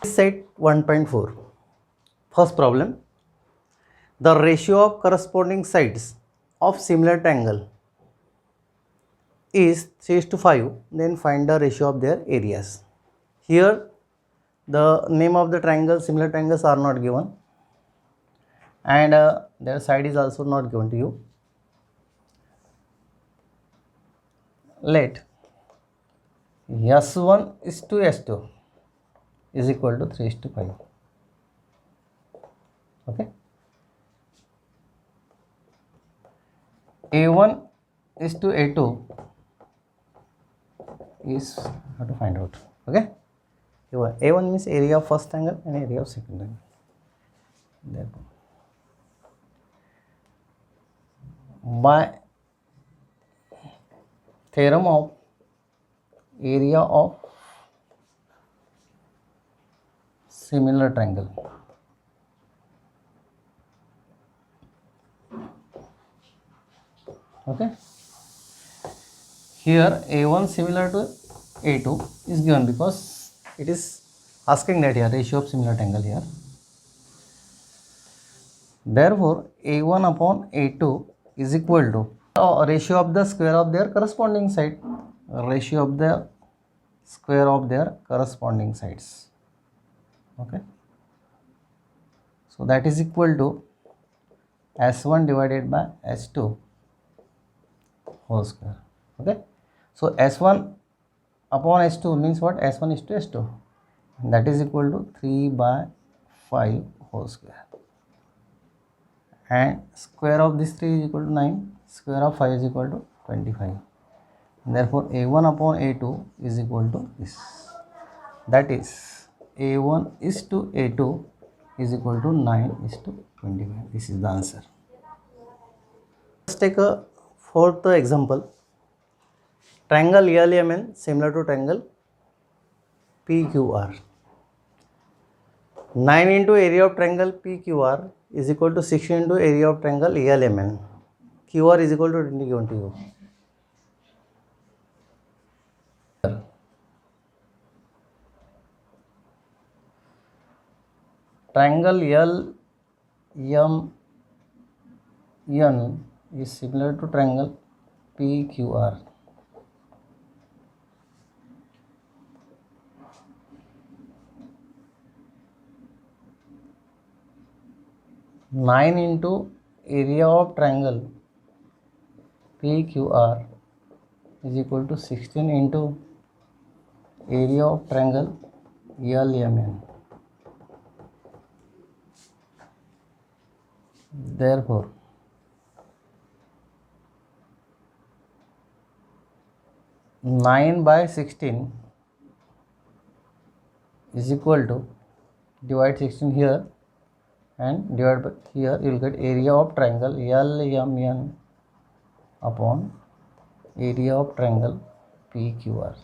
Set 1.4. First problem. The ratio of corresponding sides of similar triangle is 3:5. Then find the ratio of their areas. Here the name of the triangle, similar triangles are not given, and their side is also not given to you. Let S1 is to S2 is equal to 3:5. Okay. A1 is to A2 is how to find out. Okay. A1 means area of first angle and area of second angle. Therefore, by theorem of area of similar triangle, okay, here A1 similar to A2 is given because it is asking that here ratio of similar triangle here. Therefore, A1 upon A2 is equal to ratio of the square of their corresponding side, ratio of the square of their corresponding sides. Okay, so that is equal to S1 divided by S2 whole square. Okay, so S1 upon S2 means what? S1 is to S2, that is equal to 3 by 5 whole square, and square of this 3 is equal to 9, square of 5 is equal to 25. Therefore, A1 upon A2 is equal to this, that is A1 is to A2 is equal to 9 is to 25. This is the answer. Let's take a fourth example. Triangle LMN similar to triangle PQR. 9 into area of triangle PQR is equal to 16 into area of triangle LMN. QR is equal to 20 given to you. Triangle LMN is similar to triangle PQR. Nine into area of triangle PQR is equal to 16 into area of triangle LMN. Therefore, nine by 16 is equal to, divide 16 here and divide by here, you will get area of triangle LMN upon area of triangle PQR,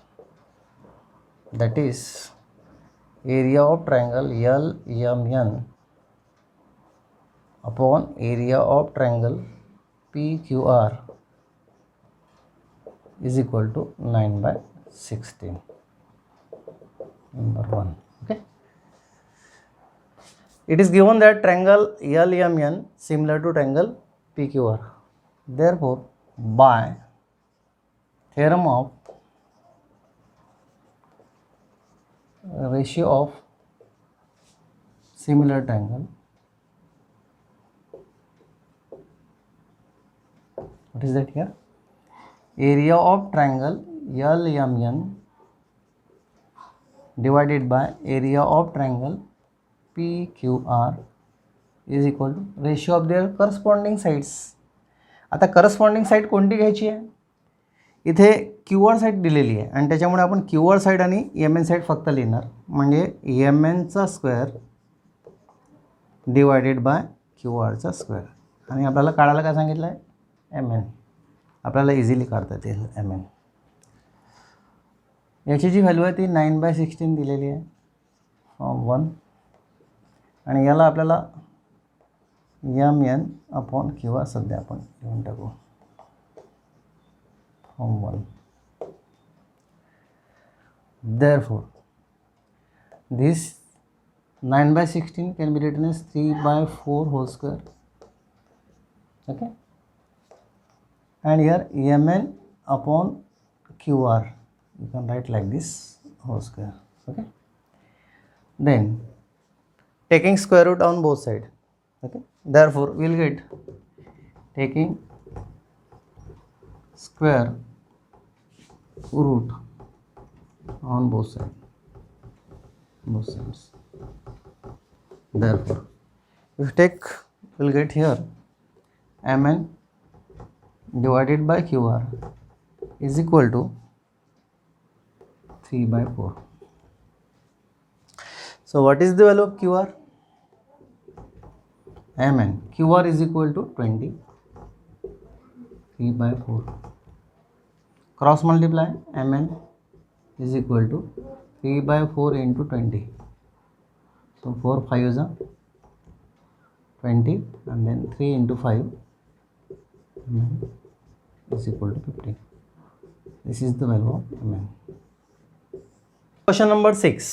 that is area of triangle LMN upon area of triangle PQR is equal to 9 by 16. Number 1. Okay. It is given that triangle LMN similar to triangle PQR. Therefore, by theorem of ratio of similar triangle, what is that here? Area of triangle LMN divided by area of triangle PQR is equal to ratio of their corresponding sides. आता corresponding side कोणती घ्यायची आहे? इथे QR side दिलेली आहे आणि त्याच्यामुळे आपण क्यूआर साइड आणि एम एन साइड फक्त लिहिणार, म्हणजे एम एनचा स्क्वेअर डिवायडेड बाय क्यूआरचा स्क्वेअर, आणि आपल्याला काढायला काय सांगितलं आहे? M N. आपल्याला इझिली काढता येईल एम एन. याची जी व्हॅल्यू आहे ती 9/16 दिलेली आहे फॉर्म 1, आणि याला आपल्याला एम एन अपॉन क्यूआर सध्या आपण लिहून टाकू form 1. Therefore, this 9/16 can be written as 3/4 whole square. Okay, and here Mn upon Qr you can write like this whole square. Okay, then taking square root on both sides. Okay, therefore we will get taking square root on both sides. Therefore if you take, we will get here Mn divided by Qr is equal to 3/4. So what is the value of Qr? Mn Qr is equal to 20. 3/4. Cross multiply, Mn is equal to 3/4 into 20. So 4 5 is 20, and then 3 into 5 Mn is equal to 50. This is the value of Mn. Question number 6.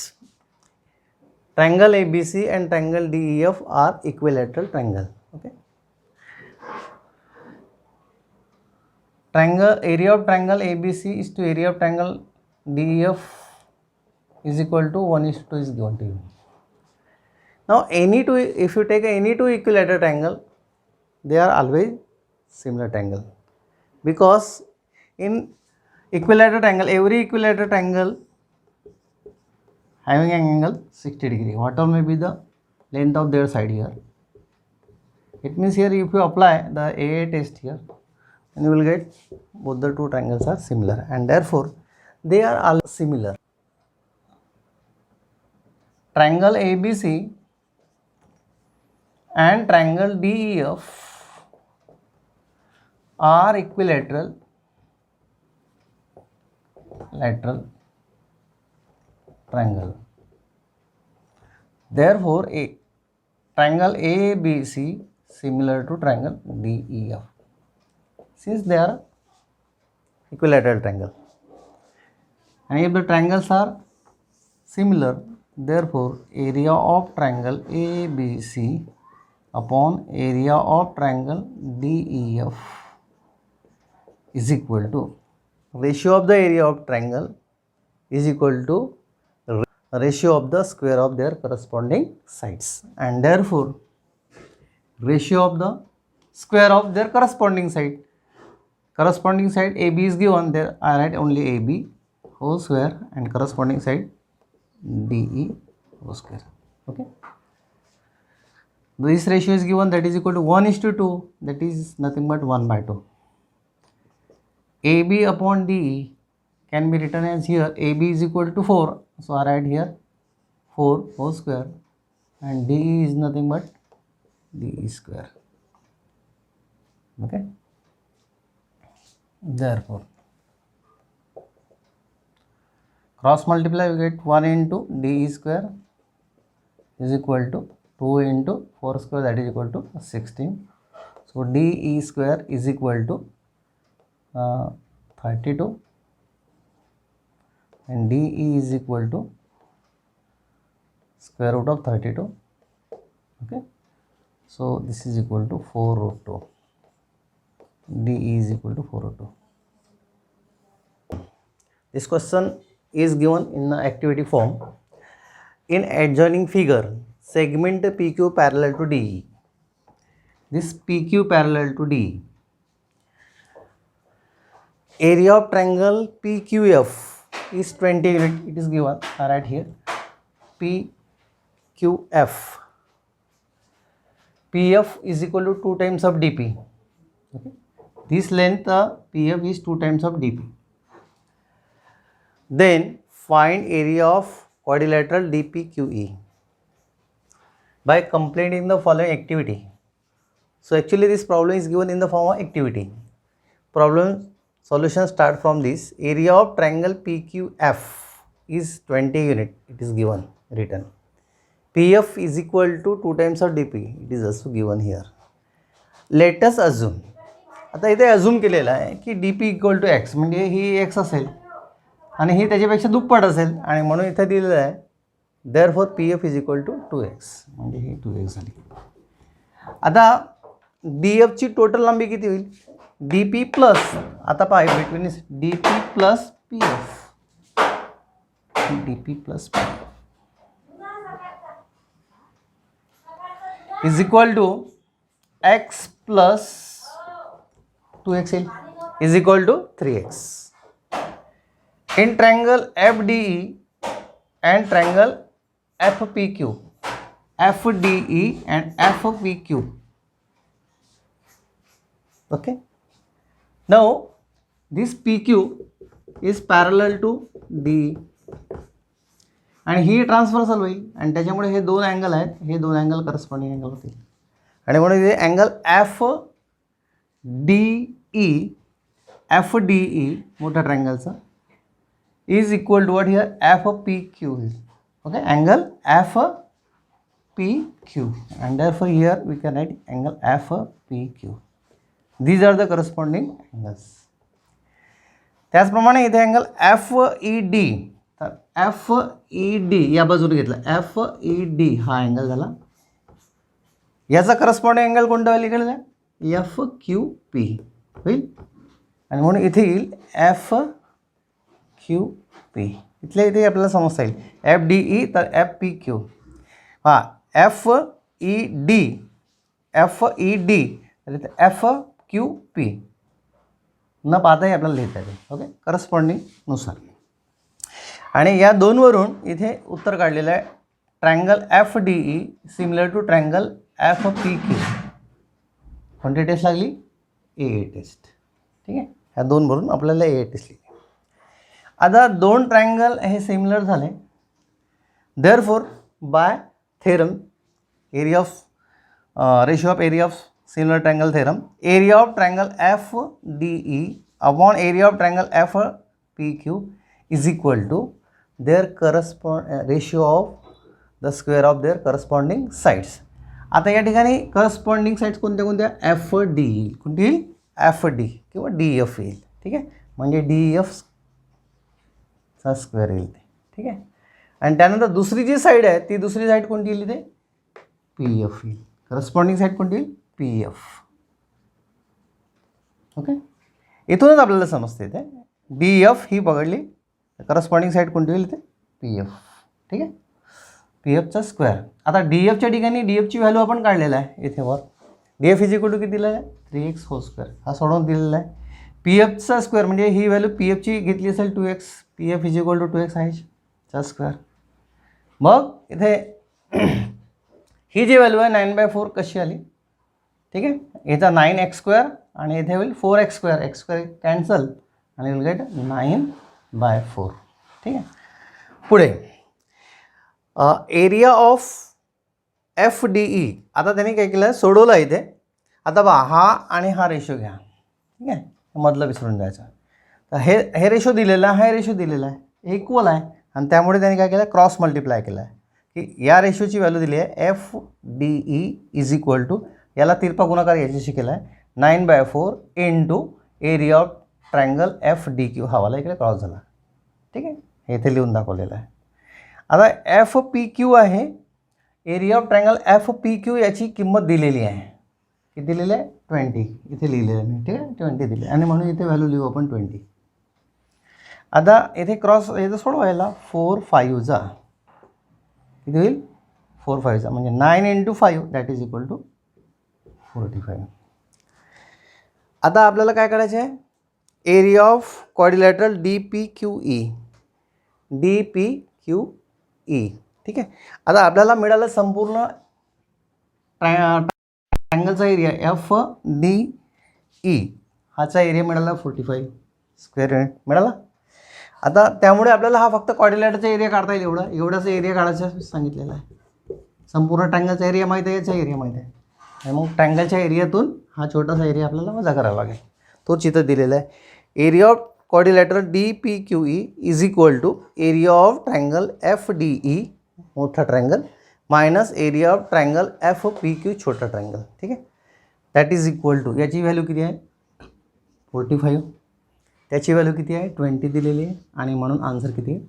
Triangle ABC and triangle DEF are equilateral triangle. Okay. Area of triangle ABC is to area of triangle DEF is equal to 1:2 is given to you. Now if you take any two equilateral triangle, they are always similar triangle, because in equilateral triangle, every equilateral triangle having an angle 60 degree, whatever may be the length of their side here. It means here if you apply the AA test here, and you will get both the two triangles are similar, and therefore they are all similar. Triangle ABC and triangle DEF are equilateral triangle. Therefore triangle ABC similar to triangle DEF, since they are equilateral triangle. And if the triangles are similar, therefore area of triangle ABC upon area of triangle DEF is equal to ratio of the area of triangle is equal to ratio of the square of their corresponding sides, and therefore ratio of the square of their corresponding side. Corresponding side AB is given, there I write only AB whole square and corresponding side DE whole square. Okay, this ratio is given, that is equal to 1:2, that is nothing but 1/2. AB upon DE can be written as here AB is equal to 4, so I write here 4 whole square, and DE is nothing but DE square. Okay, therefore cross multiply, you get 1 into DE square is equal to 2 into 4 square, that is equal to 16. So DE square is equal to 32, and DE is equal to square root of 32. Okay, so this is equal to 4√2. DE is equal to 4√2. This question is given in the activity form. In adjoining figure, segment PQ parallel to DE. This PQ parallel to DE. Area of triangle PQF is 20 unit. It is given. I write here PQF. PF is equal to 2 times of DP. Okay. This length PF is 2 times of DP. Then find area of quadrilateral DPQE by completing the following activity. So actually this problem is given in the form of activity. Problem solution start from this. Area of triangle PQF is 20 unit. It is given, written. PF is equal to 2 times of DP. It is also given here. Let us assume. आता इथे assume केलेला आहे की DP equal to x, म्हणजे ही x असेल आणि ही त्याच्यापेक्षा दुप्पट असेल, आणि म्हणून इथे दिलेलं आहे therefore P F is equal to 2x, म्हणजे ही 2x झाली. आता डी एफची टोटल लांबी किती होईल? डी पी प्लस, आता पहा between D P plus P F, D P plus P F is equal to x plus 2x is equal to 3x. In triangle FDE and triangle FPQ, FDE and FPQ. Okay. Now this PQ is parallel to DE आणि ही transversal होईल आणि त्याच्यामुळे हे दोन angle आहेत, हे दोन angle corresponding angle होतील आणि म्हणून इथे अँगल FDE मोठ्या ट्रायंगलचा is equal to what here? FPQ. Okay, angle FPQ, and therefore here we can write angle FPQ. These are the corresponding angles. त्याचप्रमाणे इथे अँगल FED, तर FED या बाजूला घेतला, FED हा अँगल झाला. याचा करस्पॉन्डिंग अँगल कोणता होईल इकडे? FQP होईल आणि म्हणून इथे येईल FQP. इथल्या इथे आपल्याला समजता येईल FDE तर FPQ. हां, FED तर इथे FQP न पाहताही आपल्याला लिहिता येईल. ओके, करस्पॉन्डिंगनुसार. आणि या दोनवरून इथे उत्तर काढलेलं आहे. Triangle FDE similar to triangle FPQ. कोणती टेस्ट लागली? AA test. ठीक आहे, ह्या दोनवरून आपल्याला AA टेस्ट लिहिली. आता दोन ट्रायंगल हे सिमिलर झाले, therefore by theorem area of ratio of area of similar triangle theorem, area of triangle FDE upon area of triangle FPQ is equal to their ratio of the square of their corresponding sides. आता या ठिकाणी corresponding sides कोणत्या कोणत्या? FD येईल. कोणती येईल? FD किंवा DF येईल. ठीक आहे, म्हणजे DF चा स्क्वेअर येईल ते. ठीक आहे, आणि त्यानंतर दुसरी जी साईड आहे ती दुसरी साईड कोणती येईल? इथे PF येईल. करस्पॉन्डिंग साईड कोणती येईल? PF. ओके, इथूनच आपल्याला समजते इथे DF ही पकडली, करस्पॉन्डिंग साईड कोणती होईल? इथे PF. ठीक आहे, PFचा स्क्वेअर. आता DFच्या ठिकाणी DFची व्हॅल्यू आपण काढलेला आहे इथे वर. DF इज इक्वल टू किती दिलेला आहे? 3x whole square. हा सोडवून दिलेला आहे. PFचा स्क्वेअर म्हणजे ही व्हॅल्यू PFची घेतली असेल 2x, PF is equal to 2x आहे चा स्क्वेअर. मग इथे ही जी व्हॅल्यू आहे 9/4 कशी आली? ठीक आहे, याचा 9x स्क्वेअर आणि इथे होईल 4x square, x square cancel आणि विल गेट 9/4. ठीक आहे, पुढे एरिया ऑफ FDE. आता त्यांनी काय केलं? सोडवलं इथे. आता बघा, हा आणि हा रेशो घ्या. ठीक आहे, मधलं विसरून जायचं. तर हे रेशो दिलेला आहे, हा रेशो दिलेला आहे, हे इक्वल आहे आणि त्यामुळे त्यांनी काय केलं? क्रॉस मल्टिप्लाय केला आहे की या रेशोची व्हॅल्यू दिली आहे FDE इज इक्वल टू, याला तिरपा गुणाकार याच्याशी केला आहे, 9/4 into area of triangle FDQ. हवाला इकडे क्रॉस झाला. ठीक आहे, हे इथे लिहून दाखवलेलं आहे. आता FPQ आहे, एरिया ऑफ ट्रायंगल FPQ याची किंमत दिलेली आहे. किती दिलेली आहे? 20. इथे लिहिलेलं आहे मी. ठीक आहे, 20 दिले आणि म्हणून इथे व्हॅल्यू लिहू आपण 20. आता इथे क्रॉस याचं सोडवायला 4 5 जा किती होईल? 4 5 जा म्हणजे 9 into 5 that is equal to 45. आता आपल्याला काय करायचं आहे? Area of quadrilateral DPQE. ठीक आहे, आता आपल्याला मिळालं संपूर्ण ट्रायंगलचा एरिया FDE, हाचा एरिया मिळाला 45 स्क्वेअर युनिट मिळाला. आता त्यामुळे आपल्याला हा फक्त क्वाड्रिलॅटरचा एरिया काढता येईल. एवढाचा एरिया काढायचा सांगितलेला आहे. संपूर्ण ट्रायंगलचा एरिया माहीत आहे, याचा एरिया माहीत आहे आणि मग ट्रायंगलच्या एरियातून हा छोटासा एरिया आपल्याला वजा करावा लागेल. तोच इथं दिलेला आहे. Area of quadrilateral DPQE is equal to area of triangle FDE मोठा triangle minus area of triangle FPQ छोटा ट्रायंगल. ठीक आहे, दॅट इज इक्वल टू, याची व्हॅल्यू किती आहे? 45. त्याची व्हॅल्यू किती आहे? 20 दिलेली आहे आणि म्हणून आन्सर किती आहे?